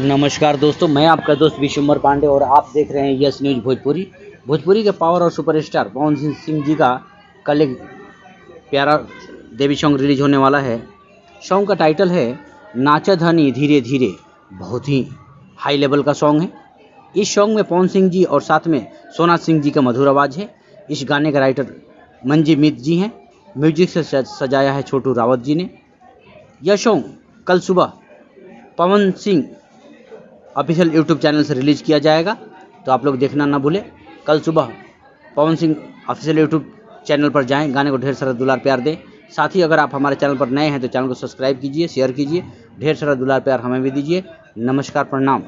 नमस्कार दोस्तों, मैं आपका दोस्त विशंबर पांडे और आप देख रहे हैं यस न्यूज भोजपुरी के पावर और सुपरस्टार पवन सिंह जी का कल एक प्यारा देवी सॉन्ग रिलीज होने वाला है। सॉन्ग का टाइटल है नाचा धनी धीरे धीरे। बहुत ही हाई लेवल का सॉन्ग है। इस सॉन्ग में पवन सिंह जी और साथ में सोना सिंह जी का मधुर आवाज़ है। इस गाने का राइटर मंजीमित जी हैं। म्यूजिक से सजाया है छोटू रावत जी ने। यह सॉन्ग कल सुबह Pawan Singh official YouTube channel से रिलीज़ किया जाएगा, तो आप लोग देखना ना भूलें। कल सुबह Pawan Singh official YouTube channel पर जाएं, गाने को ढेर सारा दुलार प्यार दें। साथ ही अगर आप हमारे चैनल पर नए हैं तो चैनल को सब्सक्राइब कीजिए, शेयर कीजिए, ढेर सारा दुलार प्यार हमें भी दीजिए। नमस्कार, प्रणाम।